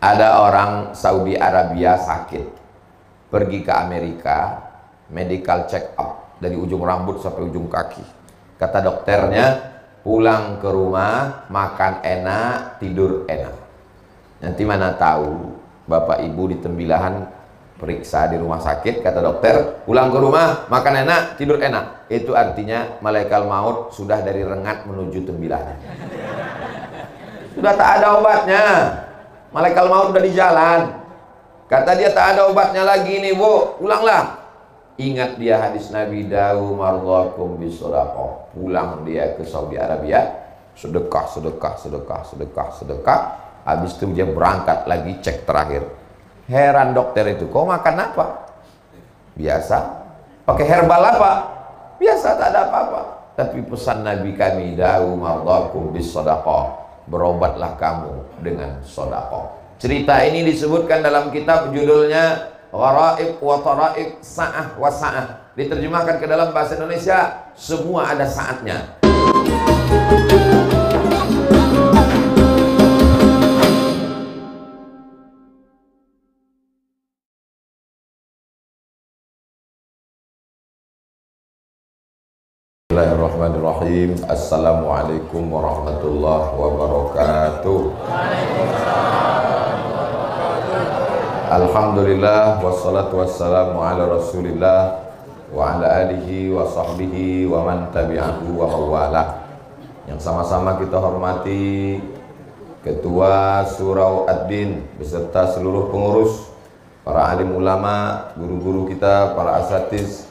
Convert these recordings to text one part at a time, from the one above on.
Ada orang Saudi Arabia sakit, pergi ke Amerika, medical check up dari ujung rambut sampai ujung kaki. Kata dokternya, pulang ke rumah, makan enak, tidur enak. Nanti mana tahu bapak ibu di Tembilahan periksa di rumah sakit, kata dokter, pulang ke rumah, makan enak, tidur enak. Itu artinya malaikat maut sudah dari Rengat menuju Tembilahan. Sudah tak ada obatnya. Malaikat maut udah di jalan. Kata dia, tak ada obatnya lagi nih bu, pulanglah. Ingat dia hadis Nabi, dawu marzakum bisolaqah. Pulang dia ke Saudi Arabia, sedekah, sedekah, sedekah, sedekah, sedekah. Habis itu dia berangkat lagi cek terakhir. Heran dokter itu, kau makan apa? Biasa. Pakai herbal apa? Biasa, tak ada apa-apa. Tapi pesan Nabi kami, dawu marzakum bisolaqah. Berobatlah kamu dengan sedekah. Cerita ini disebutkan dalam kitab judulnya Gharaib wa Taraib Sa'ah wa Sa'ah. Diterjemahkan ke dalam bahasa Indonesia, semua ada saatnya. Bismillahirrahmanirrahim. Assalamualaikum warahmatullahi wabarakatuh. Alhamdulillah wassalatu wassalamu ala rasulillah wa ala alihi wa sahbihi wa man tabi'ahu wa mawalah. Yang sama-sama kita hormati Ketua Surau Ad-Din beserta seluruh pengurus, para alim ulama, guru-guru kita, para asatiz,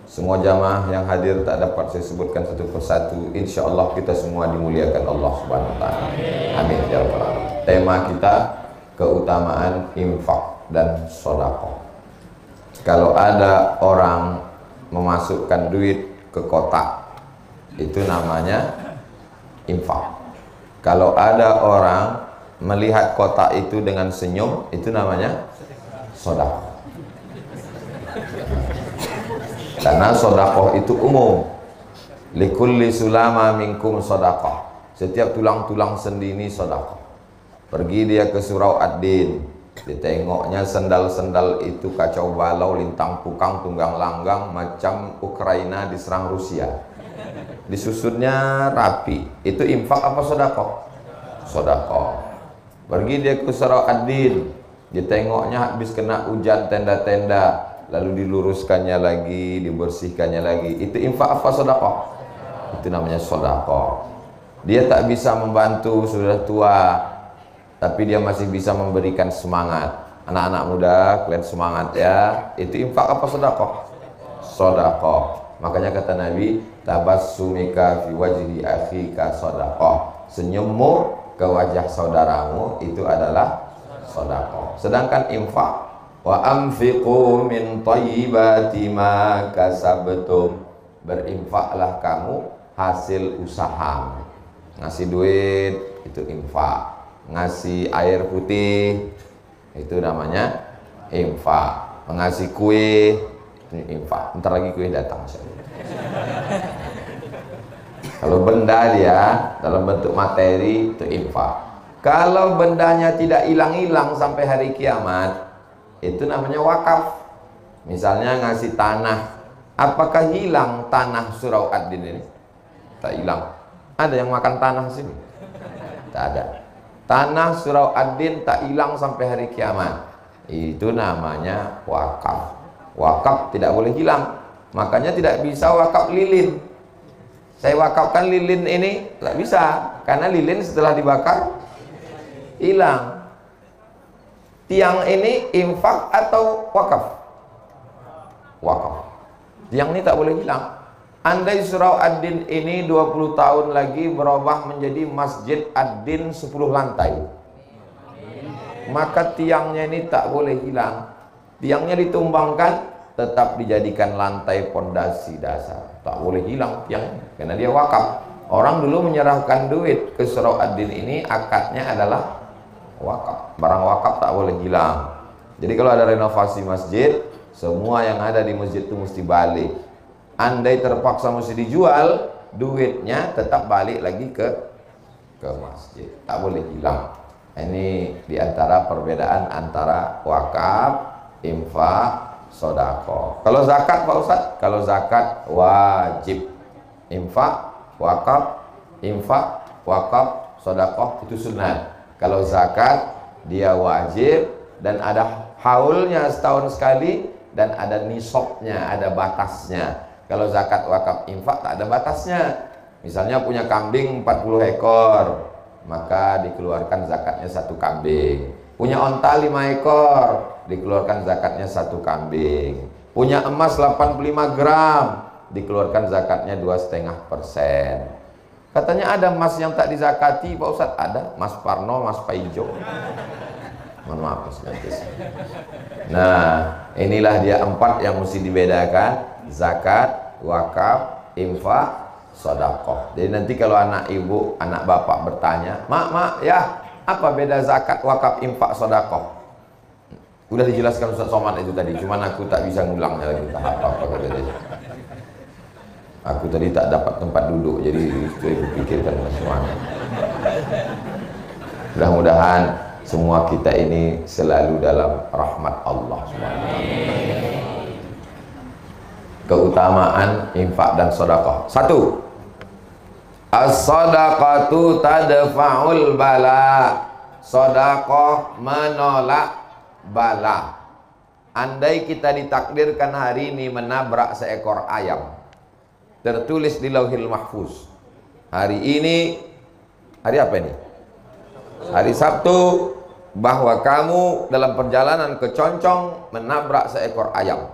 semua jamaah yang hadir tak dapat saya sebutkan satu persatu. Insya Allah kita semua dimuliakan Allah Subhanahu Wa Taala. Amin ya rabbal alamin. Tema kita keutamaan infak dan sedekah. Kalau ada orang memasukkan duit ke kotak, itu namanya infak. Kalau ada orang melihat kotak itu dengan senyum, itu namanya sedekah. Karena sedekah itu umum. Likulli sulama minkum sedekah. Setiap tulang-tulang sendi ini sedekah. Pergi dia ke Surau Ad-Din, ditengoknya sendal-sendal itu kacau balau, lintang pukang, tunggang langgang, macam Ukraina diserang Rusia. Disusunnya rapi. Itu infak apa sedekah? Sedekah. Pergi dia ke Surau Ad-Din, ditengoknya habis kena hujan tenda-tenda, lalu diluruskannya lagi, dibersihkannya lagi. Itu infak apa sedekah? Itu namanya sedekah. Dia tak bisa membantu, sudah tua, tapi dia masih bisa memberikan semangat. Anak-anak muda, kalian semangat ya. Itu infak apa sedekah? Sedekah. Makanya kata Nabi, tabassumika fi wajhi akhika sedekah. Senyummu ke wajah saudaramu itu adalah sedekah. Sedangkan infak, wa anfiqu min thayyibati ma kasabtum. Berinfaklah kamu hasil usaha. Ngasih duit itu infak. Ngasih air putih itu namanya infak. Mengasih kue ini infak. Bentar lagi kue datang. Kalau benda dia dalam bentuk materi itu infak. Kalau bendanya tidak hilang-hilang sampai hari kiamat, itu namanya wakaf. Misalnya ngasih tanah, apakah hilang tanah Surau Ad-Din ini? Tak hilang. Ada yang makan tanah sini? Tak ada. Tanah Surau Ad-Din tak hilang sampai hari kiamat. Itu namanya wakaf. Wakaf tidak boleh hilang. Makanya tidak bisa wakaf lilin. Saya wakafkan lilin ini, tak bisa. Karena lilin setelah dibakar hilang. Tiang ini infak atau wakaf? Wakaf. Tiang ini tak boleh hilang. Andai Surau Ad-Din ini 20 tahun lagi berubah menjadi Masjid Ad-Din 10 lantai, maka tiangnya ini tak boleh hilang. Tiangnya ditumbangkan, tetap dijadikan lantai pondasi dasar. Tak boleh hilang tiangnya, karena dia wakaf. Orang dulu menyerahkan duit ke Surau Ad-Din ini, akadnya adalah wakaf. Barang wakaf tak boleh hilang. Jadi kalau ada renovasi masjid, semua yang ada di masjid itu mesti balik. Andai terpaksa mesti dijual, duitnya tetap balik lagi ke masjid. Tak boleh hilang. Ini diantara perbedaan antara wakaf, infak, sodako. Kalau zakat Pak Ustadz, kalau zakat wajib, infak, wakaf, sodako itu sunat. Kalau zakat dia wajib dan ada haulnya setahun sekali dan ada nisabnya, ada batasnya. Kalau zakat, wakaf, infak tak ada batasnya. Misalnya punya kambing 40 ekor, maka dikeluarkan zakatnya 1 kambing. Punya onta 5 ekor, dikeluarkan zakatnya 1 kambing. Punya emas 85 gram, dikeluarkan zakatnya 2,5%. Katanya ada emas yang tak dizakati Pak Ustadz. Ada, Mas Parno, Mas Paijo. Mohon maaf Mas Nantis. Nah, inilah dia 4 yang mesti dibedakan: zakat, wakaf, infak, sedekah. Jadi nanti kalau anak ibu, anak bapak bertanya, mak ya, apa beda zakat, wakaf, infak, sedekah? Udah dijelaskan Ustaz Somad itu tadi, cuman aku tak bisa ngulangnya lagi. Apa kata dia? Aku tadi tak dapat tempat duduk, jadi saya pikirkan semuanya. Mudah-mudahan semua kita ini selalu dalam rahmat Allah SWT. Keutamaan infak dan sedekah. 1. As-sadaqatu tadfa'ul bala. Sedekah menolak bala. Andai kita ditakdirkan hari ini menabrak seekor ayam, tertulis di Lauhil Mahfuz, hari ini, hari apa ini? Hari Sabtu, bahwa kamu dalam perjalanan ke Concong menabrak seekor ayam,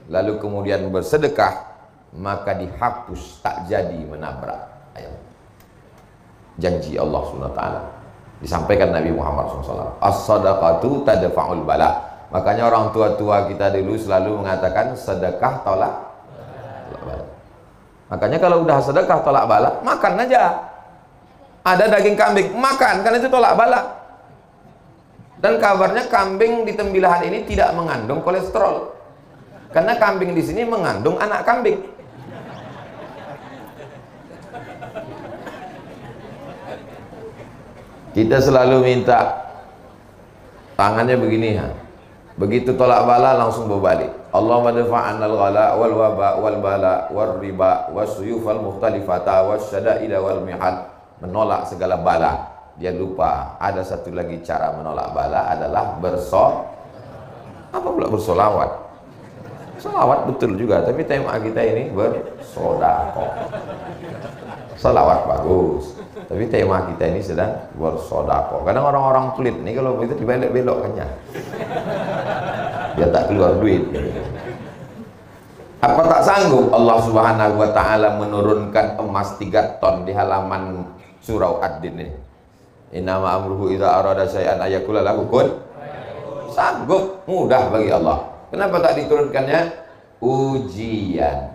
lalu kemudian bersedekah, maka dihapus, tak jadi menabrak ayam. Janji Allah SWT, disampaikan Nabi Muhammad SAW. As-sadaqatu tadfa'ul bala. Makanya orang tua-tua kita dulu selalu mengatakan sedekah tolak bala. Makanya kalau udah sedekah tolak bala, makan aja. Ada daging kambing, makan, karena itu tolak bala. Dan kabarnya kambing di Tembilahan ini tidak mengandung kolesterol, karena kambing di sini mengandung anak kambing. Kita selalu minta tangannya begini, ha. Begitu tolak bala langsung berbalik. Allahumma dafa'annal ghala wal waba wal bala wal riba was suyufal mukhtalifata was syada'ida wal mihad. Menolak segala bala. Dia lupa ada satu lagi cara menolak bala adalah apa pula bersolawat. Solawat betul juga, tapi tema kita ini bersodakoh. Solawat bagus, tapi tema kita ini sedang bersodakoh. Kadang orang-orang pelit nih kalau itu dibelok-belokkannya, dia tak keluar duit. Apa tak sanggup Allah Subhanahu wa Ta'ala menurunkan emas 3 ton di halaman surau Ad-Din ini? Innama amruhu idza arada syai'an ayakula lahu kun. Sanggup, mudah bagi Allah. Kenapa tak diturunkannya? Ujian.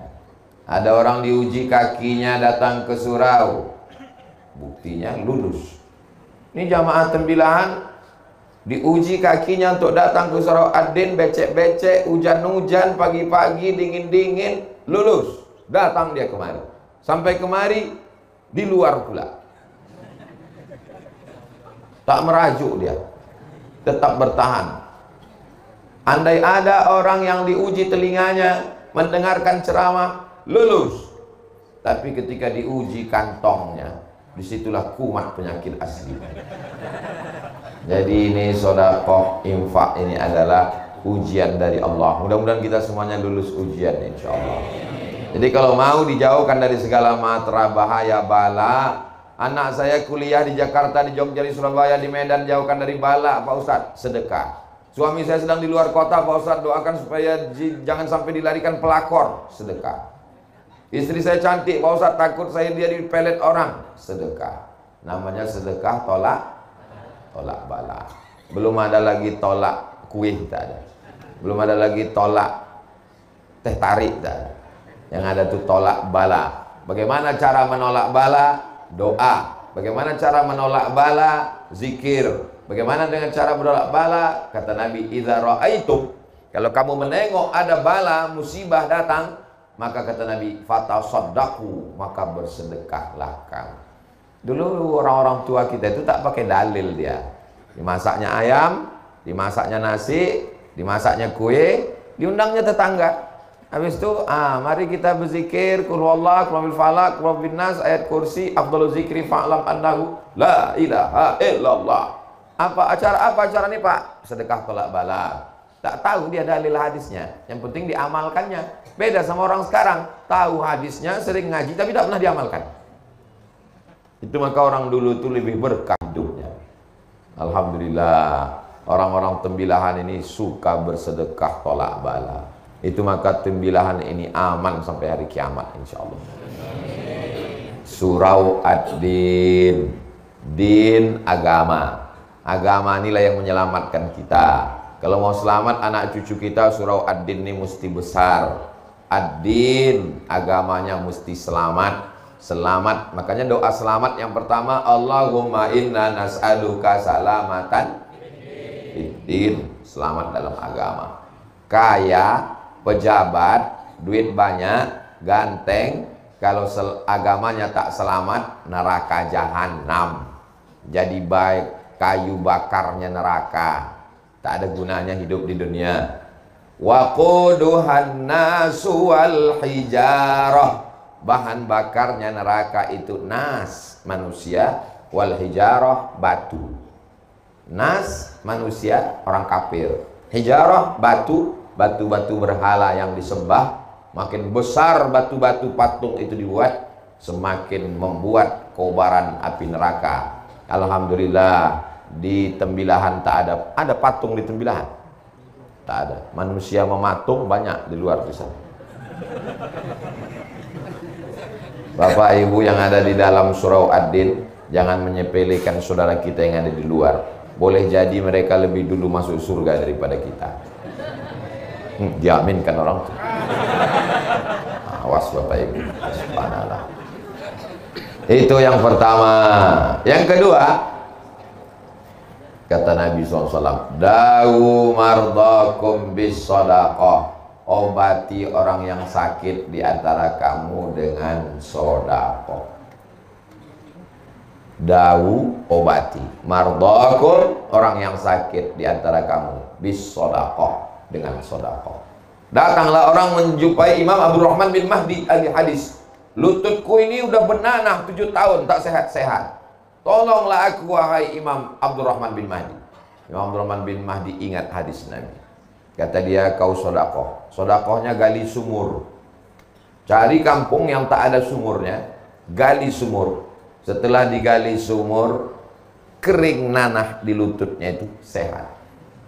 Ada orang diuji kakinya datang ke surau, buktinya lulus. Ini jamaah Tembilahan diuji kakinya untuk datang ke surau Ad-Din, becek-becek, hujan-hujan, pagi-pagi, dingin-dingin, lulus. Datang dia kemari. Sampai kemari di luar pula. Tak merajuk dia, tetap bertahan. Andai ada orang yang diuji telinganya mendengarkan ceramah, lulus. Tapi ketika diuji kantongnya, disitulah kumat penyakit asli. Jadi ini sedekah, infak ini adalah ujian dari Allah. Mudah-mudahan kita semuanya lulus ujian insya Allah. Jadi kalau mau dijauhkan dari segala matra bahaya bala. Anak saya kuliah di Jakarta, di Jogja, di Surabaya, di Medan, jauhkan dari bala Pak Ustadz, sedekah. Suami saya sedang di luar kota Pak Ustadz, doakan supaya jangan sampai dilarikan pelakor, sedekah. Istri saya cantik Pak Ustadz, takut saya dia dipelet orang, sedekah. Namanya sedekah tolak bala. Belum ada lagi tolak kuih, tak ada. Belum ada lagi tolak teh tarik, tak ada. Yang ada tuh tolak bala. Bagaimana cara menolak bala? Doa. Bagaimana cara menolak bala? Zikir. Bagaimana dengan cara menolak bala? Kata Nabi, idza ra'aitum, kalau kamu menengok ada bala, musibah datang, maka kata Nabi, fatasaddaqu, maka bersedekahlah kamu. Dulu orang-orang tua kita itu tak pakai dalil dia. Dimasaknya ayam, dimasaknya nasi, dimasaknya kue, diundangnya tetangga. Habis itu, mari kita berzikir, qul huwallahu, qul falaq, qul binnas, ayat kursi, afdhalul zikri fa'lam annahu la ilaha illallah. Apa acara ini, Pak? Sedekah tolak bala. Tak tahu dia dalil hadisnya. Yang penting diamalkannya. Beda sama orang sekarang, tahu hadisnya, sering ngaji tapi tak pernah diamalkan. Itu maka orang dulu itu lebih berkah hidupnya. Alhamdulillah, orang-orang tembilahan ini suka bersedekah tolak bala. Itu maka tembilahan ini aman sampai hari kiamat insyaallah. Surau ad-din, din agama. Agama inilah yang menyelamatkan kita. Kalau mau selamat anak cucu kita, surau ad-din ini mesti besar. Ad-din, agamanya mesti selamat. Selamat, makanya doa selamat yang pertama, Allahumma inna nas'aluka salamatan fiddin, selamat dalam agama. Kaya, pejabat, duit banyak, ganteng, kalau agamanya tak selamat, neraka jahanam. Jadi baik kayu bakarnya neraka, tak ada gunanya hidup di dunia. Waquduhan nasu wal hijarah, bahan bakarnya neraka itu nas, manusia, wal hijarah, batu. Nas, manusia, orang kafir. Hijarah, batu, batu-batu berhala yang disembah. Makin besar batu-batu patung itu dibuat, semakin membuat kobaran api neraka. Alhamdulillah, di Tembilahan tak ada patung di Tembilahan. Tak ada. Manusia mematung banyak di luar di sana. Bapak Ibu yang ada di dalam surau ad-din, jangan menyepelekan saudara kita yang ada di luar. Boleh jadi mereka lebih dulu masuk surga daripada kita. Diaminkan orang itu. Awas Bapak Ibu. Subhanallah. Itu yang pertama. Yang kedua, kata Nabi SAW, Dawu mardakum bis sadaqah, obati orang yang sakit di antara kamu dengan sedekah. Dawu, obati. Mardakum, orang yang sakit di antara kamu bis sedekah, dengan sedekah. Datanglah orang menjumpai Imam Abdurrahman bin Mahdi ahli hadis. Lututku ini udah benanah 7 tahun tak sehat-sehat. Tolonglah aku wahai Imam Abdurrahman bin Mahdi. Imam Abdurrahman bin Mahdi ingat hadis Nabi. Kata dia, kau sedekah. Sedekahnya gali sumur. Cari kampung yang tak ada sumurnya, gali sumur. Setelah digali sumur, kering nanah di lututnya itu sehat.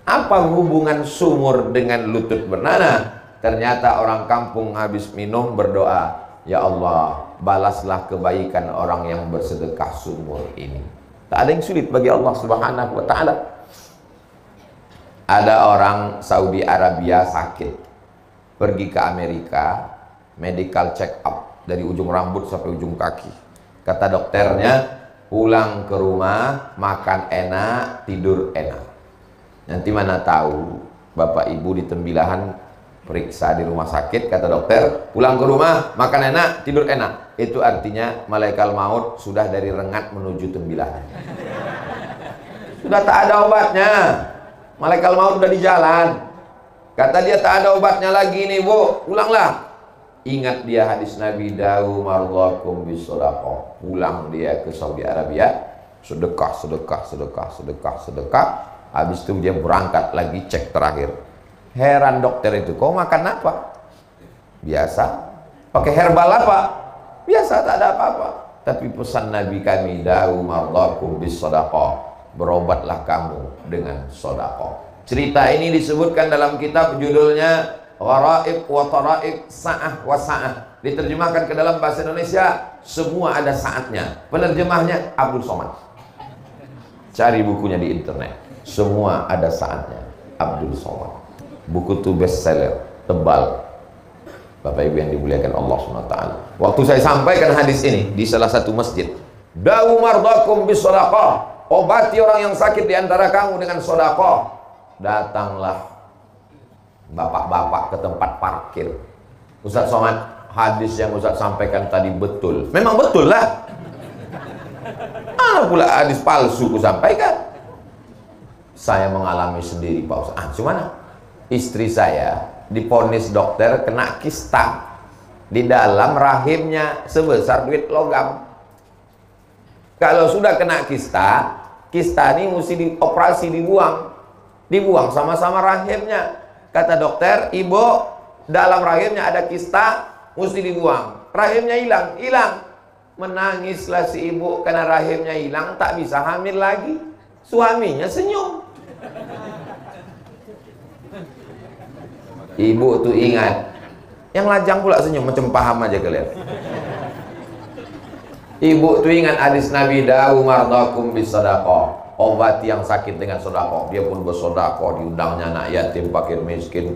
Apa hubungan sumur dengan lutut bernanah? Ternyata orang kampung habis minum berdoa, ya Allah, balaslah kebaikan orang yang bersedekah sumur ini. Tak ada yang sulit bagi Allah Subhanahu wa ta'ala. Ada orang Saudi Arabia sakit, pergi ke Amerika, medical check up dari ujung rambut sampai ujung kaki. Kata dokternya, pulang ke rumah, makan enak, tidur enak. Nanti mana tahu Bapak Ibu di Tembilahan periksa di rumah sakit, kata dokter, pulang ke rumah, makan enak, tidur enak. Itu artinya malaikat maut sudah dari Rengat menuju Tembilahan. Sudah tak ada obatnya. Malaikat maut udah di jalan. Kata dia, tak ada obatnya lagi nih Bu, pulanglah. Ingat dia hadis Nabi, Dawu mardakum bis sadaqah. Pulang dia ke Saudi Arabia, sedekah, sedekah, sedekah, sedekah, sedekah. Habis itu dia berangkat lagi cek terakhir. Heran dokter itu, kau makan apa? Biasa. Pakai herbal apa? Biasa, tak ada apa-apa. Tapi pesan Nabi kami, Dawu mardakum bis sadaqah. Berobatlah kamu dengan sedekah. Cerita ini disebutkan dalam kitab judulnya Gharaib wa Taraib Sa'ah wa Sa'ah. Diterjemahkan ke dalam bahasa Indonesia, semua ada saatnya. Penerjemahnya Abdul Somad. Cari bukunya di internet. Semua ada saatnya. Abdul Somad. Buku itu bestseller, tebal. Bapak Ibu yang dimuliakan Allah SWT. Waktu saya sampaikan hadis ini di salah satu masjid, Dawu mardakum bis sadaqah, obati orang yang sakit di antara kamu dengan sedekah. Datanglah bapak-bapak ke tempat parkir. Ustaz Somad, hadis yang Ustaz sampaikan tadi betul. Memang betul lah. Mana pula hadis palsu ku sampaikan? Saya mengalami sendiri Pak Ustaz. Gimana? Istri saya diponis dokter kena kista di dalam rahimnya sebesar duit logam. Kalau sudah kena kista, kista ini mesti dioperasi, dibuang sama-sama rahimnya. Kata dokter, ibu dalam rahimnya ada kista, mesti dibuang. Rahimnya hilang. Menangislah si ibu karena rahimnya hilang, tak bisa hamil lagi. Suaminya senyum. Ibu tuh ingat, yang lajang pula senyum macam paham aja kalian. Ibu tuh ingat hadis Nabi, da'u mardakum bisadaqah, obati yang sakit dengan sedekah. Dia pun bersedekah, diundangnya anak yatim, fakir miskin.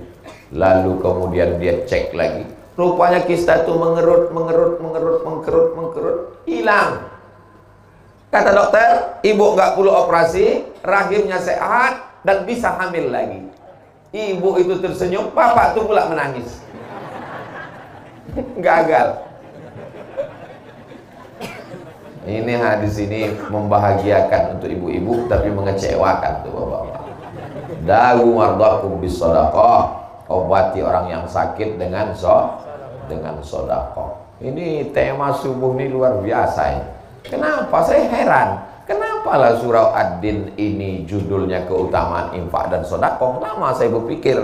Lalu kemudian dia cek lagi, rupanya kista itu mengerut, hilang. Kata dokter, ibu nggak perlu operasi, rahimnya sehat dan bisa hamil lagi. Ibu itu tersenyum, bapak tuh pula menangis. Gagal. Ini hadis ini membahagiakan untuk ibu-ibu, tapi mengecewakan tuh bapak-bapak. Da'u mardakum bisadaqah, obati orang yang sakit dengan sedekah. Ini tema subuh ini luar biasa ya. Kenapa saya heran? Kenapalah surau Ad-Din ini judulnya keutamaan infak dan sedekah? Lama saya berpikir,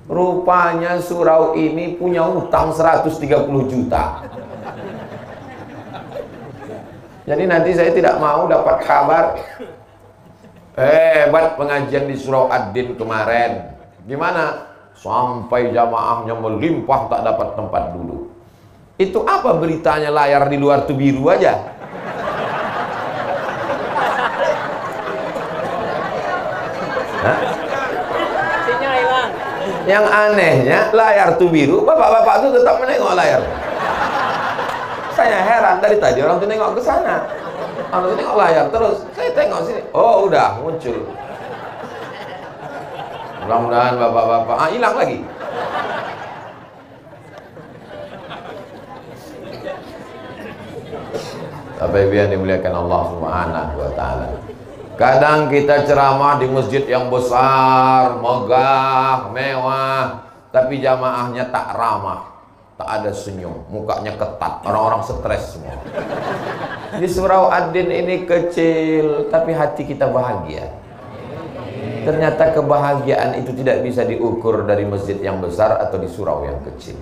rupanya surau ini punya utang 130 juta. Jadi nanti saya tidak mau dapat kabar hebat pengajian di surau Ad-Din kemarin. Gimana? Sampai jamaahnya melimpah tak dapat tempat duduk. Itu apa beritanya, layar di luar tuh biru aja? Yang anehnya layar tuh biru, bapak-bapak tuh tetap menengok layar. Saya heran, dari tadi orang tuh nengok ke sana, orang tuh nengok layar terus. Saya tengok sini, oh udah muncul. Mudah-mudahan bapak-bapak hilang lagi. Bapak Ibu yang dimuliakan Allah Subhanahu wa taala. Kadang kita ceramah di masjid yang besar, megah, mewah, tapi jamaahnya tak ramah, tak ada senyum, mukanya ketat, orang-orang stres semua. Di surau Ad-Din ini kecil, tapi hati kita bahagia. Ternyata kebahagiaan itu tidak bisa diukur dari masjid yang besar atau di surau yang kecil.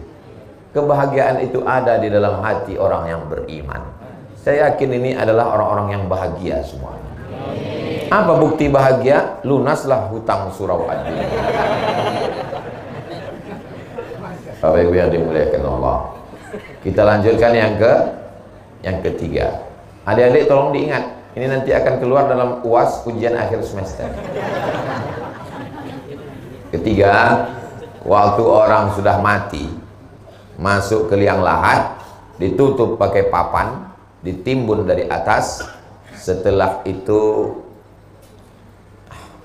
Kebahagiaan itu ada di dalam hati orang yang beriman. Saya yakin ini adalah orang-orang yang bahagia semua. Apa bukti bahagia? Lunaslah hutang surau Ad-Din. Bapak Ibu yang dimuliakan Allah, kita lanjutkan yang ketiga. Adik-adik tolong diingat, ini nanti akan keluar dalam UAS, ujian akhir semester. Ketiga, waktu orang sudah mati, masuk ke liang lahat, ditutup pakai papan, ditimbun dari atas. Setelah itu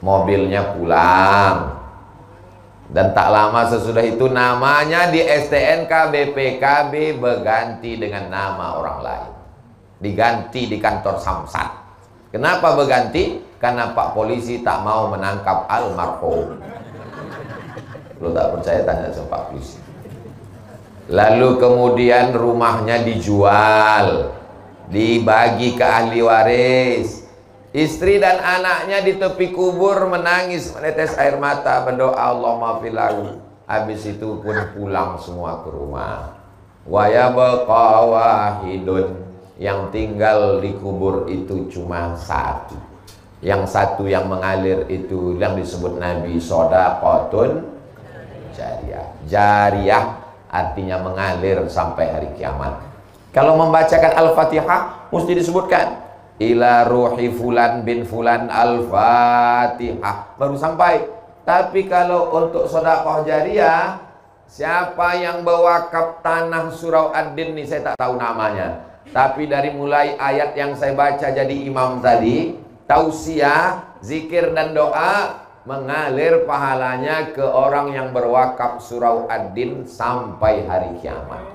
mobilnya pulang, dan tak lama sesudah itu namanya di STNK BPKB berganti dengan nama orang lain, diganti di kantor Samsat. Kenapa berganti? Karena Pak Polisi tak mau menangkap almarhum. Lo tak percaya, tanya sama Pak Polisi. Lalu kemudian rumahnya dijual, dibagi ke ahli waris. Istri dan anaknya di tepi kubur menangis, menetes air mata, berdoa Allah maafil lahu. Habis itu pun pulang semua ke rumah. Wa yabqa wahidun, yang tinggal di kubur itu cuma satu. Yang satu yang mengalir itu yang disebut Nabi shadaqatun jariyah. Jariyah artinya mengalir sampai hari kiamat. Kalau membacakan Al-Fatihah mesti disebutkan ila ruhi fulan bin fulan al-Fatihah, baru sampai. Tapi kalau untuk sedekah jariyah, siapa yang berwakaf tanah surau Ad-Din ini saya tak tahu namanya, tapi dari mulai ayat yang saya baca jadi imam tadi, tausiah, zikir dan doa, mengalir pahalanya ke orang yang berwakaf surau Ad-Din sampai hari kiamat.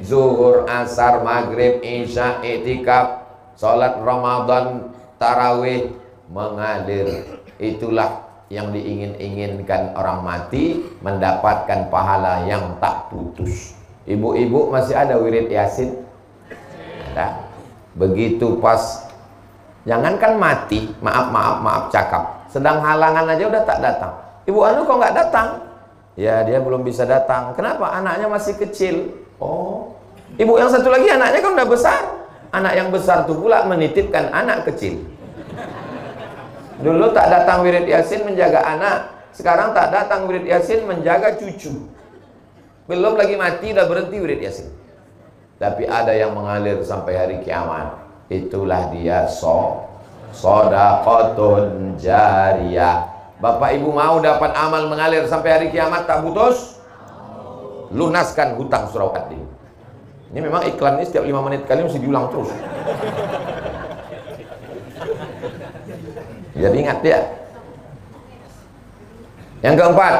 Zuhur, asar, maghrib, isya, i'tikaf, salat Ramadan, tarawih, mengalir Itulah yang diingin-inginkan orang mati, mendapatkan pahala yang tak putus. Ibu-ibu masih ada wirid Yasin? Ada. Begitu pas, jangankan mati, maaf cakap, sedang halangan aja udah tak datang. Ibu anu kok nggak datang? Ya dia belum bisa datang. Kenapa? Anaknya masih kecil. Oh, ibu yang satu lagi anaknya kan udah besar. Anak yang besar tuh pula menitipkan anak kecil. Dulu tak datang wirid Yasin menjaga anak, sekarang tak datang wirid Yasin menjaga cucu. Belum lagi mati udah berhenti wirid Yasin. Tapi ada yang mengalir sampai hari kiamat. Itulah dia shadaqatun jariyah. Bapak ibu mau dapat amal mengalir sampai hari kiamat tak putus? Lunaskan hutang surau Ad-Din. Ini memang iklan ini setiap 5 menit kali mesti diulang terus. Jadi ingat ya. Yang keempat,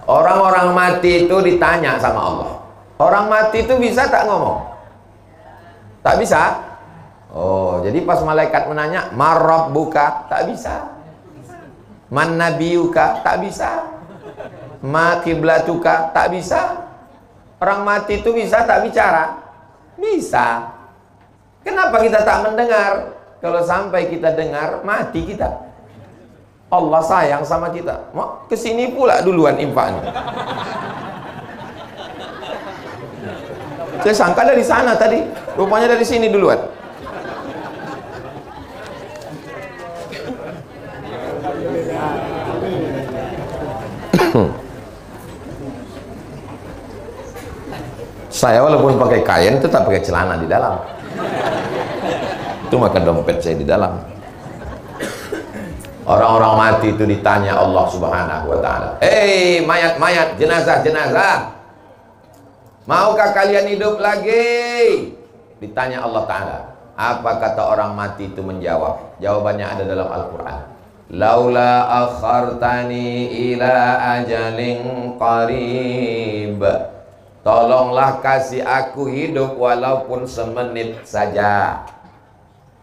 orang-orang mati itu ditanya sama Allah. Orang mati itu bisa tak ngomong? Tak bisa. Oh, jadi pas malaikat menanya, "Marrabbuka?" Tak bisa. "Man nabiyuka?" Tak bisa. "Ma kiblatuka?" Tak bisa. Orang mati itu bisa tak bicara? Bisa. Kenapa kita tak mendengar? Kalau sampai kita dengar, mati kita. Allah sayang sama kita. Kesini pula duluan infaknya. Saya sangka dari sana tadi, rupanya dari sini duluan. Saya walaupun pakai kain tetap pakai celana di dalam. Itu maka dompet saya di dalam. Orang-orang mati itu ditanya Allah Subhanahu wa taala, mayat-mayat, jenazah-jenazah, maukah kalian hidup lagi? Ditanya Allah taala. Apa kata orang mati itu menjawab? Jawabannya ada dalam Al-Qur'an. Laula akhartani ila ajalin qarib. Tolonglah kasih aku hidup walaupun semenit saja.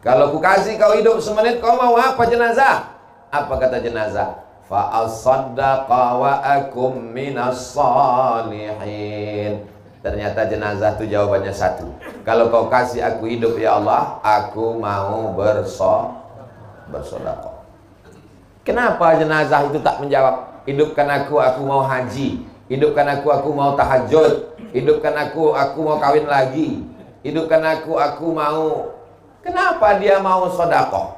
Kalau ku kasih kau hidup semenit, kau mau apa jenazah? Apa kata jenazah? Fa asaddaqa wa akum minas salihin. Ternyata jenazah itu jawabannya satu. Kalau kau kasih aku hidup ya Allah, aku mau bersedekah. Kenapa jenazah itu tak menjawab? Hidupkan aku mau haji. Hidupkan aku mau tahajud. Hidupkan aku mau kawin lagi. Hidupkan aku mau. Kenapa dia mau sedekah?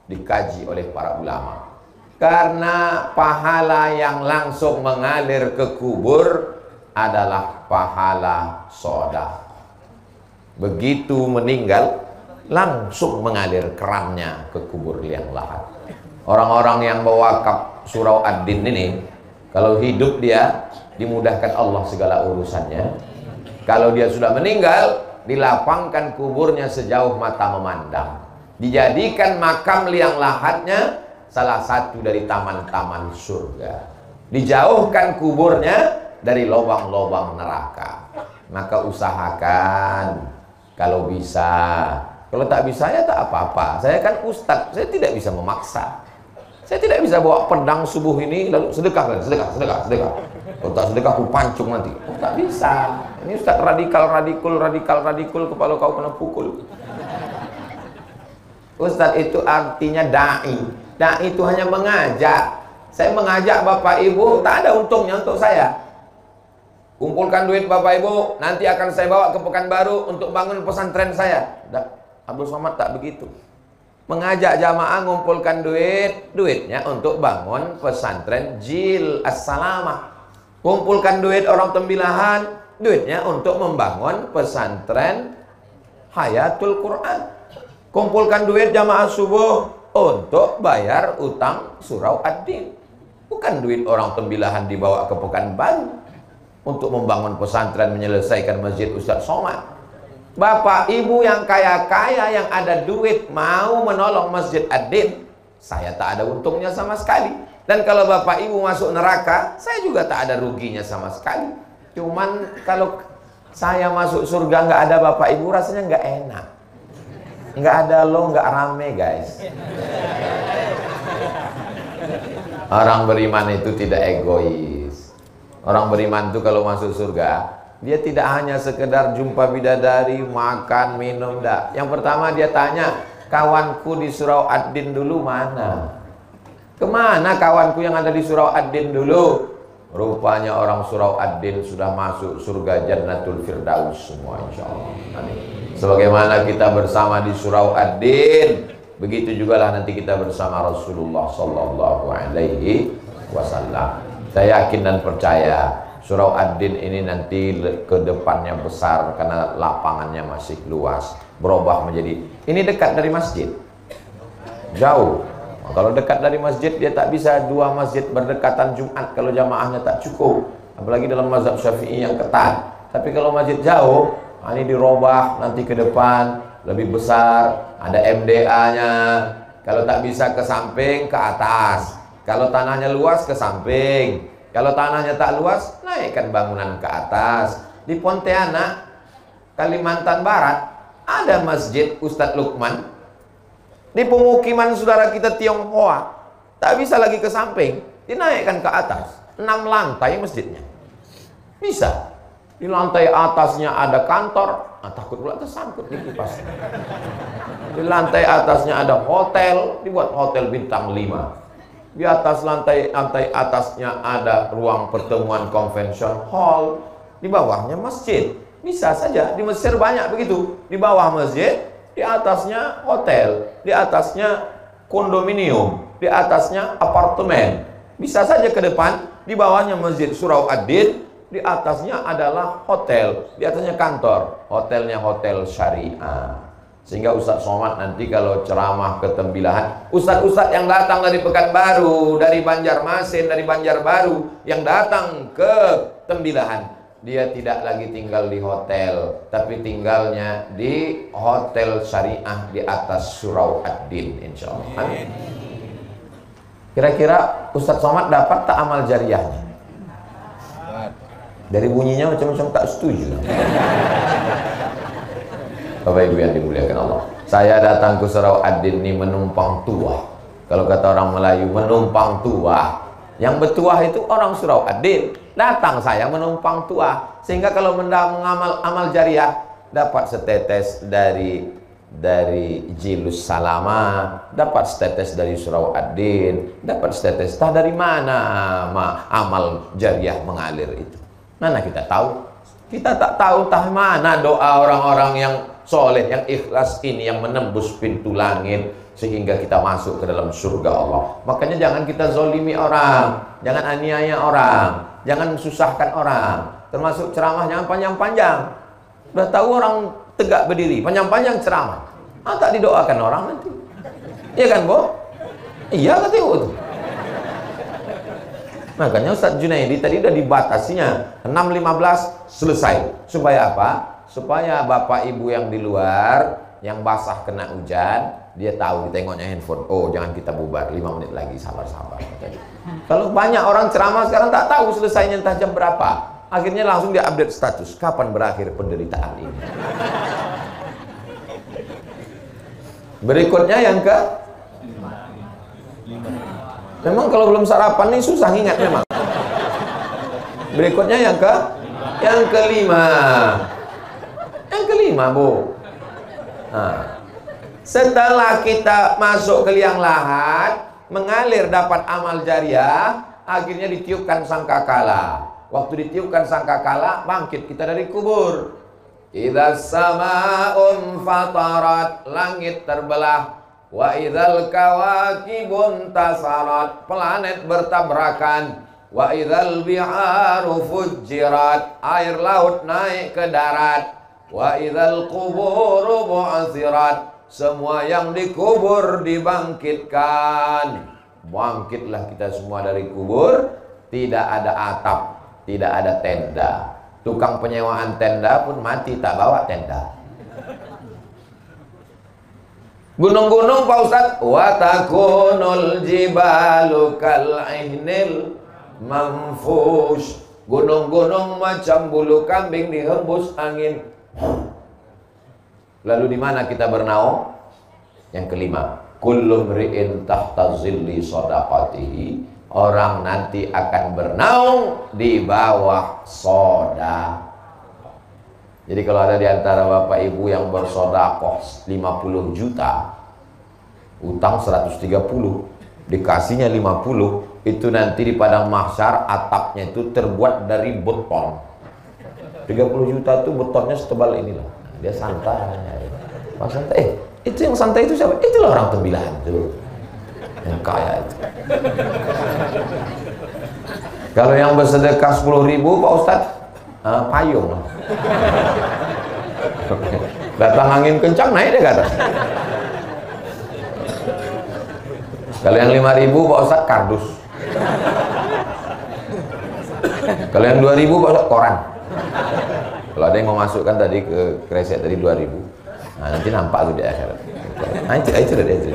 Dikaji oleh para ulama. Karena pahala yang langsung mengalir ke kubur adalah pahala sedekah. Begitu meninggal, langsung mengalir kerannya ke kubur liang lahat. Orang-orang yang mewakaf surau Ad-Din ini, kalau hidup dia dimudahkan Allah segala urusannya. Kalau dia sudah meninggal, dilapangkan kuburnya sejauh mata memandang. Dijadikan makam liang lahatnya salah satu dari taman-taman surga. Dijauhkan kuburnya dari lubang-lubang neraka. Maka usahakan kalau bisa. Kalau tak bisa ya tak apa-apa. Saya kan ustadz, saya tidak bisa memaksa. Saya tidak bisa bawa pedang subuh ini lalu sedekah. Kalau tak sedekah aku pancung nanti. Oh, tak bisa. Ini ustadz radikal, kepala kau kena pukul. Ustadz itu artinya da'i. Da'i itu hanya mengajak. Saya mengajak Bapak Ibu, tak ada untungnya untuk saya. Kumpulkan duit Bapak Ibu, nanti akan saya bawa ke Pekanbaru untuk bangun pesantren saya. Abdul Somad tak begitu. Mengajak jamaah ngumpulkan duitnya untuk bangun pesantren Jil As-Salamah. Kumpulkan duit orang Tembilahan, duitnya untuk membangun pesantren Hayatul Quran. Kumpulkan duit jamaah subuh untuk bayar utang surau Ad-Din. Bukan duit orang Tembilahan dibawa ke Pekanbaru untuk membangun pesantren, menyelesaikan masjid Ustadz Somad. Bapak ibu yang kaya-kaya yang ada duit mau menolong masjid Ad-Din, saya tak ada untungnya sama sekali. Dan kalau bapak ibu masuk neraka, saya juga tak ada ruginya sama sekali. Cuman kalau saya masuk surga nggak ada bapak ibu, rasanya nggak enak. Nggak ada lo, nggak rame guys. Orang beriman itu tidak egois. Orang beriman itu kalau masuk surga, dia tidak hanya sekedar jumpa bidadari, makan, minum, dah. Yang pertama dia tanya, kawanku di Surau Ad-Din dulu mana? Kemana kawanku yang ada di Surau Ad-Din dulu? Rupanya orang Surau Ad-Din sudah masuk surga Jannatul Firdaus semua, insyaallah. Sebagaimana kita bersama di Surau Ad-Din, begitu jugalah nanti kita bersama Rasulullah sallallahu alaihi wasallam. Saya yakin dan percaya Surau Ad-Din ini nanti ke depannya besar karena lapangannya masih luas, berubah menjadi, ini dekat dari masjid, jauh. Kalau dekat dari masjid dia tak bisa dua masjid berdekatan Jumat kalau jamaahnya tak cukup, apalagi dalam mazhab Syafi'i yang ketat. Tapi kalau masjid jauh, ini dirubah nanti ke depan lebih besar, ada MDA-nya. Kalau tak bisa ke samping, ke atas. Kalau tanahnya luas, ke samping. Kalau tanahnya tak luas, naikkan bangunan ke atas. Di Pontianak, Kalimantan Barat, ada masjid Ustadz Lukman. Di pemukiman saudara kita Tionghoa, tak bisa lagi ke samping, dinaikkan ke atas. 6 lantai masjidnya. Bisa. Di lantai atasnya ada kantor, takut pula tersangkut di kipas. Di lantai atasnya ada hotel, dibuat hotel bintang 5. Di atas lantai atasnya ada ruang pertemuan convention hall. Di bawahnya masjid. Bisa saja, di Mesir banyak begitu. Di bawah masjid, di atasnya hotel, di atasnya kondominium, di atasnya apartemen. Bisa saja ke depan, di bawahnya masjid Surau Ad-Din, di atasnya adalah hotel, di atasnya kantor. Hotelnya hotel syariah. Sehingga Ustadz Somad nanti kalau ceramah ke Tembilahan, Ustadz-Ustadz yang datang dari Pekanbaru, dari Banjarmasin, dari Banjarbaru, yang datang ke Tembilahan, dia tidak lagi tinggal di hotel, tapi tinggalnya di hotel syariah di atas Surau Ad-Din, insyaallah. Amin. Kira-kira Ustadz Somad dapat tak amal jariahnya? Dari bunyinya macam-macam tak setuju. Bapak Ibu yang dimuliakan Allah, saya datang ke Surau Ad-Din ini menumpang tuah. Kalau kata orang Melayu, menumpang tuah. Yang bertuah itu orang Surau Ad-Din. Datang saya menumpang tuah, sehingga kalau mengamal amal jariah dapat setetes dari Jilus Salama, dapat setetes dari Surau Ad-Din, dapat setetes. Tah dari mana amal jariah mengalir itu? Mana kita tahu? Kita tak tahu tah mana doa orang-orang yang soleh, yang ikhlas ini yang menembus pintu langit sehingga kita masuk ke dalam surga Allah. Makanya jangan kita zolimi orang, jangan aniaya orang, jangan susahkan orang. Termasuk ceramah jangan panjang-panjang. Udah tahu orang tegak berdiri, panjang-panjang ceramah, tak didoakan orang nanti. Iya kan, Bo? Iya kata Ibu tuh. Makanya Ustadz Junaidi tadi udah dibatasinya 6.15 selesai. Supaya apa? Supaya bapak ibu yang di luar, yang basah kena hujan, dia tahu, ditengoknya handphone. Oh, jangan kita bubar, 5 menit lagi, sabar-sabar. Kalau banyak orang ceramah sekarang tak tahu selesainya entah jam berapa. Akhirnya langsung dia update status, kapan berakhir penderitaan ini. Berikutnya yang ke, memang kalau belum sarapan nih susah ingat memang. Berikutnya yang kelima. Yang kelima, Bu. Nah, setelah kita masuk ke liang lahat, mengalir dapat amal jariah, akhirnya ditiupkan sangkakala. Waktu ditiupkan sangkakala, bangkit kita dari kubur. Idza sama'un fatarat, langit terbelah. Wa idzal kawakibun tasarat, planet bertabrakan. Wa idzal biharu fujjirat, air laut naik ke darat. Wa idzal quburu bu'athirat, semua yang dikubur dibangkitkan. Bangkitlah kita semua dari kubur, tidak ada atap, tidak ada tenda. Tukang penyewaan tenda pun mati tak bawa tenda. Gunung-gunung Pak Ustadz, wa takunul jibalu kal'ihnil manfush, gunung-gunung macam bulu kambing dihembus angin. Lalu di mana kita bernaung? Yang kelima, kullu mri'in tahta zilli shadaqatihi orang nanti akan bernaung di bawah soda. Jadi kalau ada di antara bapak ibu yang bersodakoh 50 juta, utang 130, dikasihnya 50, itu nanti di padang mahsyar atapnya itu terbuat dari beton. 30 juta itu betonnya setebal inilah. Dia santai. Pas santai, itu yang santai itu siapa? Itulah orang Tembilahan tuh, yang kaya itu. Kalau yang bersedekah 10.000 Pak Ustadz, payung lah. Datang angin kencang naik deh ke atas. Kalau yang 5.000 Pak Ustadz, kardus. Kalau yang 2.000 Pak Ustadz, koran. Kalau ada yang mau masukkan tadi ke kresek tadi 2.000, nah nanti nampak tuh di akhirat. Nah itu udah itu.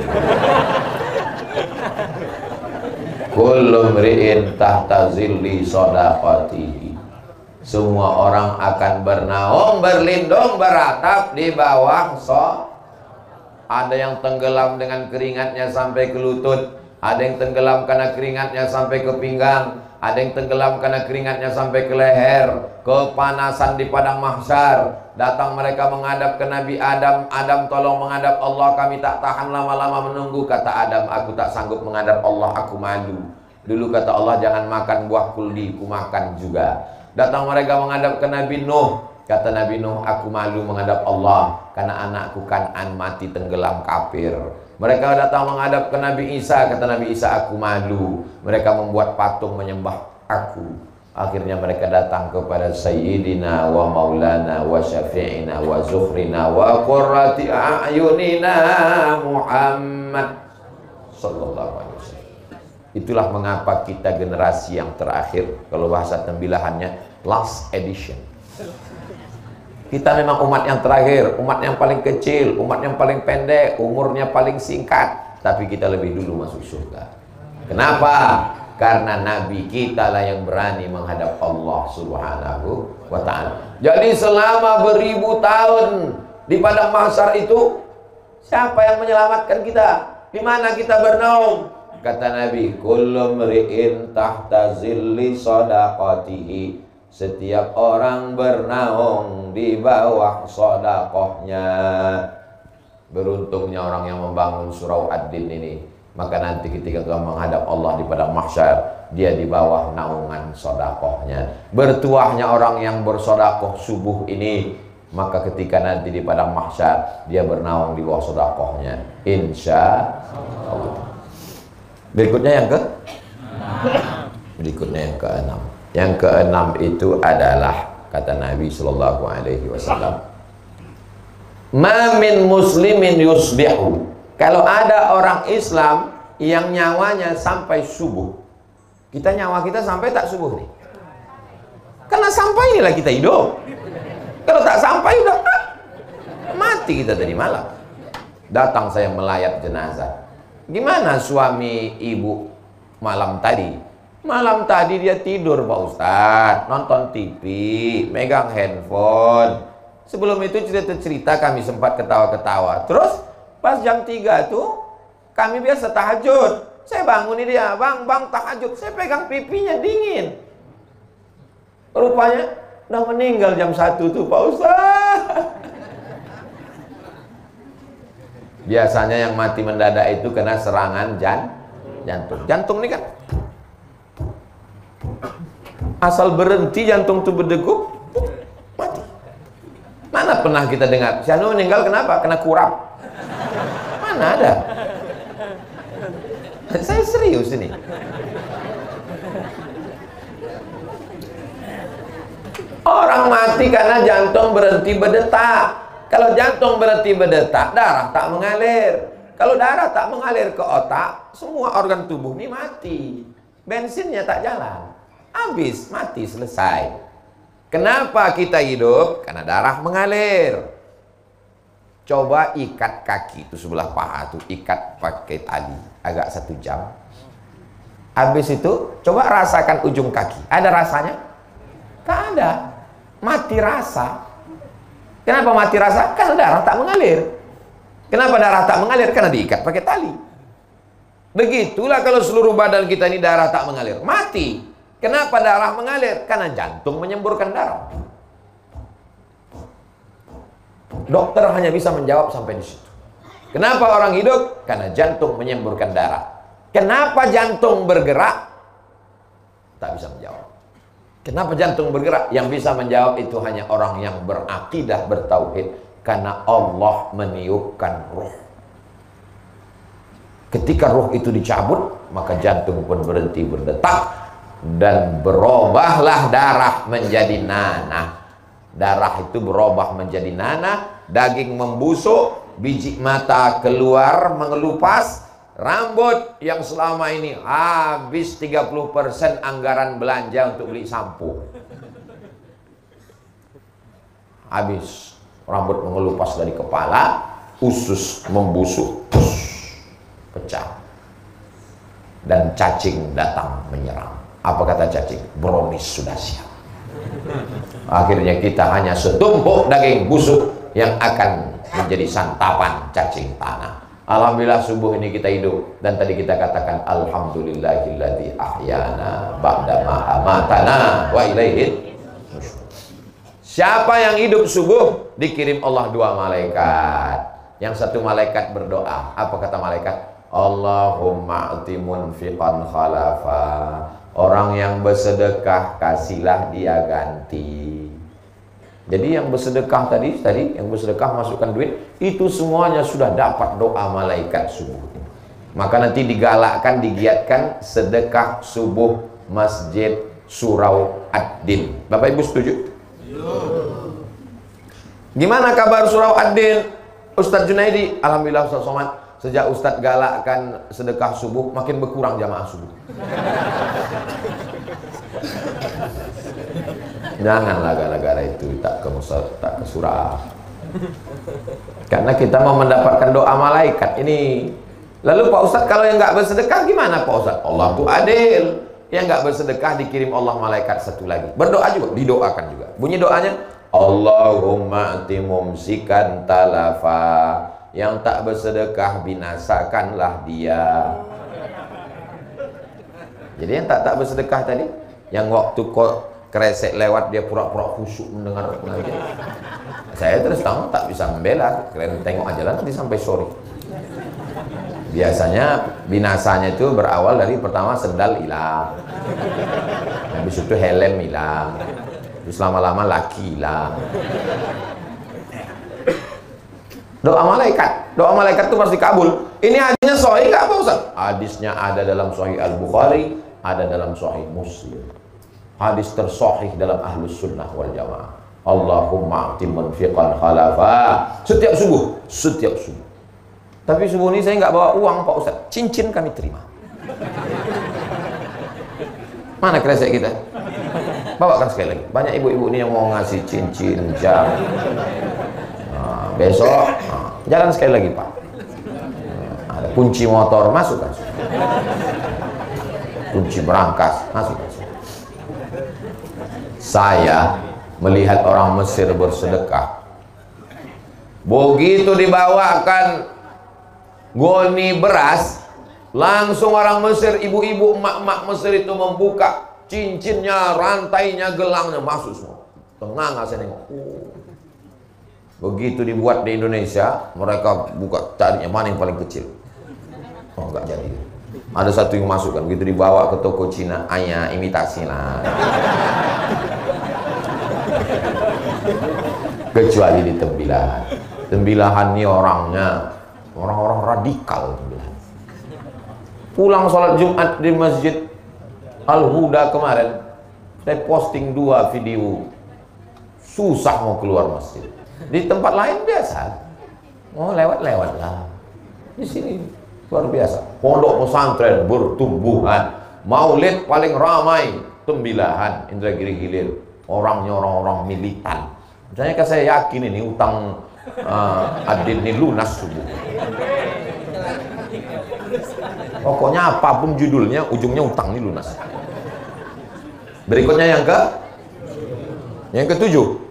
Kullu mri'in tahta zilli shadaqatihi. Semua orang akan bernaung, berlindung, beratap di bawah Ada yang tenggelam dengan keringatnya sampai ke lutut, ada yang tenggelam karena keringatnya sampai ke pinggang, ada yang tenggelam karena keringatnya sampai ke leher. Kepanasan di padang mahsyar. Datang mereka menghadap ke Nabi Adam. Adam, tolong menghadap Allah, kami tak tahan lama-lama menunggu. Kata Adam, aku tak sanggup menghadap Allah, aku malu. Dulu kata Allah, jangan makan buah kuldi, ku makan juga. Datang mereka menghadap ke Nabi Nuh. Kata Nabi Nuh, aku malu menghadap Allah karena anakku Kan'an mati tenggelam kafir. Mereka datang menghadap ke Nabi Isa. Kata Nabi Isa, aku malu. Mereka membuat patung menyembah aku. Akhirnya mereka datang kepada Sayyidina wa Maulana wa Syafi'ina wa Zuhrina wa Qurrati A'yunina Muhammad sallallahu alaihi wasallam. Itulah mengapa kita generasi yang terakhir. Kalau bahasa Tembilahannya, last edition. Kita memang umat yang terakhir, umat yang paling kecil, umat yang paling pendek, umurnya paling singkat, tapi kita lebih dulu masuk surga. Kenapa? Karena Nabi kita lah yang berani menghadap Allah Subhanahu wa ta'ala. Jadi selama beribu tahun di padang mahsyar itu, siapa yang menyelamatkan kita? Di mana kita bernaung? Kata Nabi, kullu mri'in tahta zilli shadaqatihi. Setiap orang bernaung di bawah sodakohnya. Beruntungnya orang yang membangun surau Ad-Din ini. Maka nanti ketika Tuhan menghadap Allah di padang mahsyar, dia di bawah naungan sodakohnya. Bertuahnya orang yang bersodakoh subuh ini, maka ketika nanti di padang mahsyar, dia bernaung di bawah sodakohnya, insya Allah. Berikutnya yang keenam. Yang keenam itu adalah, kata Nabi Sallallahu Alaihi Wasallam, ma min muslimin yusbihu. Kalau ada orang Islam yang nyawanya sampai subuh, kita nyawa kita sampai tak subuh nih? Karena sampai inilah kita hidup. Kalau tak sampai udah mati kita tadi malam. Datang saya melayat jenazah. Gimana suami ibu malam tadi? Malam tadi dia tidur Pak Ustadz, nonton TV, megang handphone. Sebelum itu cerita-cerita kami sempat ketawa-ketawa. Terus pas jam 3 tuh kami biasa tahajud. Saya bangunin dia, bang tahajud. Saya pegang pipinya dingin. Rupanya udah meninggal jam 1 tuh Pak Ustadz. Biasanya yang mati mendadak itu kena serangan jantung. Jantung ini kan asal berhenti jantung tuh berdegup, mati. Mana pernah kita dengar si anu meninggal kenapa? Kena kurap. Mana ada? Saya serius ini. Orang mati karena jantung berhenti berdetak. Kalau jantung berhenti berdetak, darah tak mengalir. Kalau darah tak mengalir ke otak, semua organ tubuh ini mati. Bensinnya tak jalan. Habis, mati, selesai. Kenapa kita hidup? Karena darah mengalir. Coba ikat kaki itu sebelah paha tuh, ikat pakai tali agak 1 jam. Habis itu coba rasakan ujung kaki. Ada rasanya? Tak ada. Mati rasa. Kenapa mati rasa? Karena darah tak mengalir. Kenapa darah tak mengalir? Karena diikat pakai tali. Begitulah kalau seluruh badan kita ini darah tak mengalir, mati. Kenapa darah mengalir? Karena jantung menyemburkan darah. Dokter hanya bisa menjawab sampai di situ. Kenapa orang hidup? Karena jantung menyemburkan darah. Kenapa jantung bergerak? Tak bisa menjawab. Kenapa jantung bergerak? Yang bisa menjawab itu hanya orang yang berakidah, bertauhid. Karena Allah meniupkan ruh. Ketika ruh itu dicabut, maka jantung pun berhenti berdetak. Dan berubahlah darah menjadi nanah. Darah itu berubah menjadi nanah. Daging membusuk, biji mata keluar mengelupas, rambut yang selama ini habis 30% anggaran belanja untuk beli sampo. Habis, rambut mengelupas dari kepala, usus membusuk, pecah. Dan cacing datang menyerang. Apa kata cacing? Brownies sudah siap. Akhirnya kita hanya setumpuk daging busuk yang akan menjadi santapan cacing tanah. Alhamdulillah subuh ini kita hidup. Dan tadi kita katakan alhamdulillahilladzi ahyana ba'dama amatana wa ilaihi nusyur. Siapa yang hidup subuh dikirim Allah 2 malaikat. Yang satu malaikat berdoa. Apa kata malaikat? Allahumma ati munfiqan khalafa. Orang yang bersedekah kasihlah dia ganti. Jadi yang bersedekah tadi yang bersedekah masukkan duit, itu semuanya sudah dapat doa malaikat subuh. Maka nanti digalakkan, digiatkan sedekah subuh Masjid Surau Ad-Din. Bapak Ibu setuju? Gimana kabar Surau Ad-Din? Ustadz Junaidi, alhamdulillah Ustadz Somad, sejak Ustadz galakkan sedekah subuh, makin berkurang jamaah subuh. Janganlah gara-gara itu tak ke surau. Karena kita mau mendapatkan doa malaikat ini. Lalu Pak Ustadz, kalau yang nggak bersedekah gimana Pak Ustadz? Allah tuh adil. Yang nggak bersedekah dikirim Allah malaikat satu lagi. Berdoa juga, didoakan juga. Bunyi doanya, Allahumma ati mumsikan talafa. Yang tak bersedekah binasakanlah dia. Jadi yang tak bersedekah tadi, yang waktu kok kresek lewat dia pura-pura khusyuk mendengar pengajian. Saya terus terang tak bisa membela, kalian tengok aja lah nanti sampai sore. Biasanya binasanya itu berawal dari pertama sendal hilang, habis itu helm hilang, terus lama-lama laki hilang. Doa malaikat itu pasti kabul. Ini hadisnya sahih nggak Pak Ustaz? Hadisnya ada dalam Sahih Al-Bukhari, ada dalam Sahih Muslim. Hadis tersahih dalam Ahlus Sunnah wal Jamaah. Allahumma a'ti munfiqan khalafa. Setiap subuh. Tapi subuh ini saya nggak bawa uang Pak Ustaz. Cincin kami terima. Mana kresek kita? Bawakan sekali lagi. Banyak ibu-ibu ini yang mau ngasih cincin, jam. Nah, besok jalan sekali lagi Pak. Ada kunci motor, masukkan. Kunci berangkas, masukkan. Saya melihat orang Mesir bersedekah. Begitu dibawakan goni beras, langsung orang Mesir, ibu-ibu, emak-emak Mesir itu membuka cincinnya, rantainya, gelangnya, masuk semua. Tenang, saya nengok. Begitu dibuat di Indonesia, mereka buka carinya mana yang paling kecil. Oh, enggak jadi. Ada satu yang masuk kan, begitu dibawa ke toko Cina, ayah imitasi lah. Kecuali di Tembilahan. Tembilahan ini orangnya orang-orang radikal. Pulang sholat Jumat di Masjid Al-Huda kemarin, saya posting 2 video. Susah mau keluar masjid. Di tempat lain biasa, mau lewat-lewat lah. Di sini luar biasa. Pondok pesantren bertumbuhan. Maulid paling ramai Tembilahan, Indragiri Hilir. Orangnya orang-orang militan. Misalnya kan saya yakin ini utang Ad-Din ini lunas subuh. Pokoknya apapun judulnya, ujungnya utang ini lunas. Berikutnya yang ketujuh.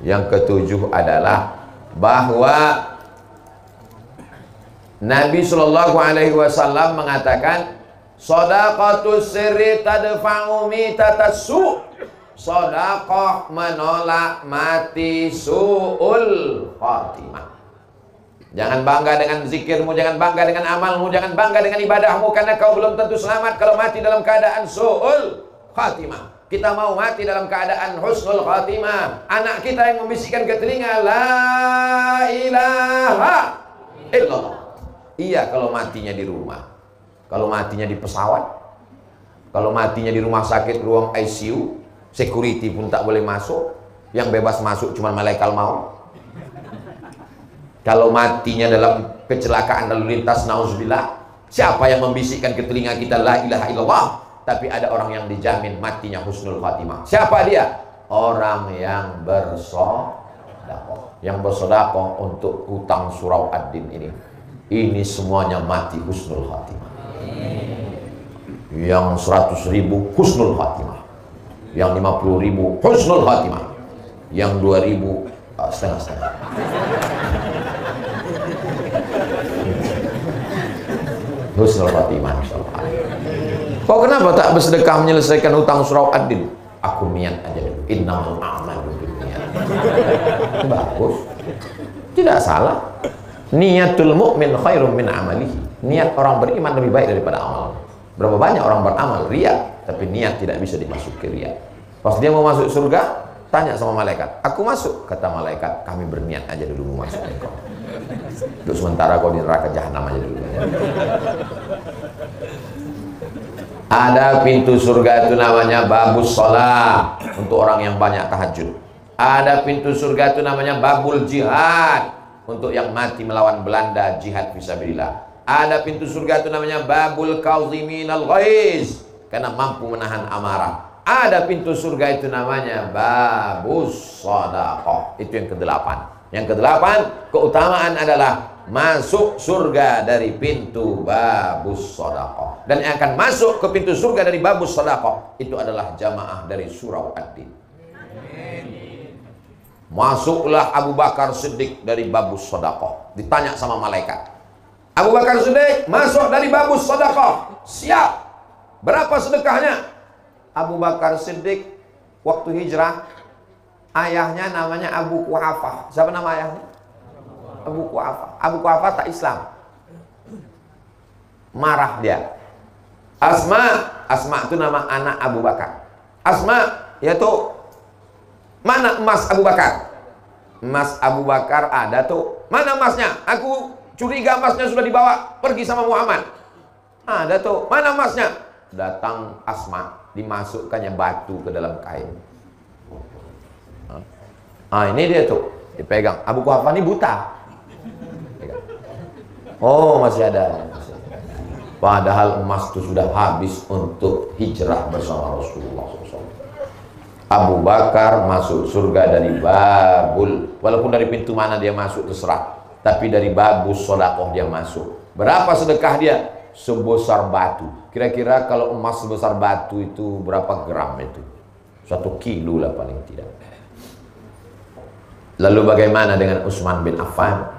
Yang ketujuh adalah bahwa Nabi Shallallahu Alaihi Wasallam mengatakan, shadaqatus sirri tadfa'u mitatassu. Sedekah menolak mati su'ul khatimah. Jangan bangga dengan zikirmu, jangan bangga dengan amalmu, jangan bangga dengan ibadahmu, karena kau belum tentu selamat kalau mati dalam keadaan su'ul khatimah. Kita mau mati dalam keadaan husnul khatimah. Anak kita yang membisikkan ke telinga, la ilaha illallah. Iya kalau matinya di rumah. Kalau matinya di pesawat, kalau matinya di rumah sakit, ruang ICU, security pun tak boleh masuk, yang bebas masuk cuma malaikat maut. Kalau matinya dalam kecelakaan lalu lintas, nauzubillah, siapa yang membisikkan ke telinga kita la ilaha illallah? Tapi ada orang yang dijamin matinya husnul khatimah. Siapa dia? Orang yang bersedekah. Yang bersedekah untuk hutang surau ad-din ini. Ini semuanya mati husnul khatimah. Yang 100.000 husnul khatimah, yang 50.000 husnul khatimah, yang 2.000 setengah-setengah. Husnul khatimah. Kok kenapa tak bersedekah menyelesaikan hutang surau ad-din? Aku niat aja dulu. Innamal a'malu binniyat. Bagus, tidak salah. Niatul mu'min khairum min amalihi. Niat orang beriman lebih baik daripada amal. Berapa banyak orang beramal ria, tapi niat tidak bisa dimasuki ria. Pas dia mau masuk surga, tanya sama malaikat, aku masuk. Kata malaikat, kami berniat aja dulu mau masuk engkau. Untuk sementara kau di neraka jahanam aja dulu. Ada pintu surga itu namanya babus sholat, untuk orang yang banyak tahajud. Ada pintu surga itu namanya babul jihad, untuk yang mati melawan Belanda, jihad fisabilillah. Ada pintu surga itu namanya babul kauziminal ghaiz, karena mampu menahan amarah. Ada pintu surga itu namanya babus shadaqah, itu yang ke-8. Yang ke-8, keutamaan adalah masuk surga dari pintu babus shadaqah. Dan yang akan masuk ke pintu surga dari babus shadaqah itu adalah jamaah dari surau ad-din. Masuklah Abu Bakar Siddiq dari babus shadaqah. Ditanya sama malaikat, Abu Bakar Siddiq masuk dari babus sedekah, siap. Berapa sedekahnya? Abu Bakar Siddiq waktu hijrah, ayahnya namanya Abu Quhafah. Siapa nama ayahnya? Abu Quhafah. Abu Quhafah tak Islam. Marah dia. Asma itu nama anak Abu Bakar. Asma, yaitu mana emas Abu Bakar? Emas Abu Bakar ada tuh. Mana emasnya? Aku curiga emasnya sudah dibawa pergi sama Muhammad. Ada tuh. Mana emasnya? Datang Asma, dimasukkannya batu ke dalam kain. Ini dia tuh, dipegang. Abu Quhafah ini buta. Pegang. Oh, masih ada. Padahal emas itu sudah habis untuk hijrah bersama Rasulullah SAW. Abu Bakar masuk surga dari babul, walaupun dari pintu mana dia masuk terserah, tapi dari babus sedekah dia masuk. Berapa sedekah dia? Sebesar batu. Kira-kira kalau emas sebesar batu itu berapa gram itu? 1 kilo lah paling tidak. Lalu bagaimana dengan Utsman bin Affan?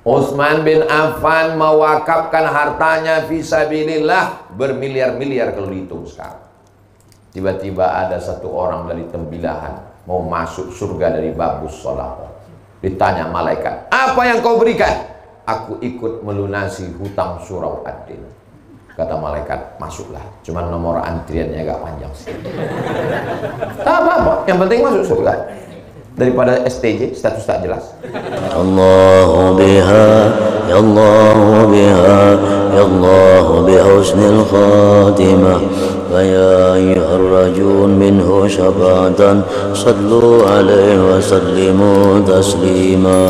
Utsman bin Affan mewakafkan hartanya fisabilillah bermiliar-miliar kalau dihitung sekarang. Tiba-tiba ada satu orang dari Tembilahan mau masuk surga dari babus sedekah. Ditanya malaikat, apa yang kau berikan? Aku ikut melunasi hutang surau ad-din. Kata malaikat, masuklah. Cuman nomor antriannya agak panjang sih. Tak apa-apa, yang penting masuk surga. Daripada STJ, status tak jelas. Allahu biha, ya Allah biha, ya Allah bi husnil khatimah. فيا أيها الرجل منه شفاعة صلوا عليه وسلموا تسليما.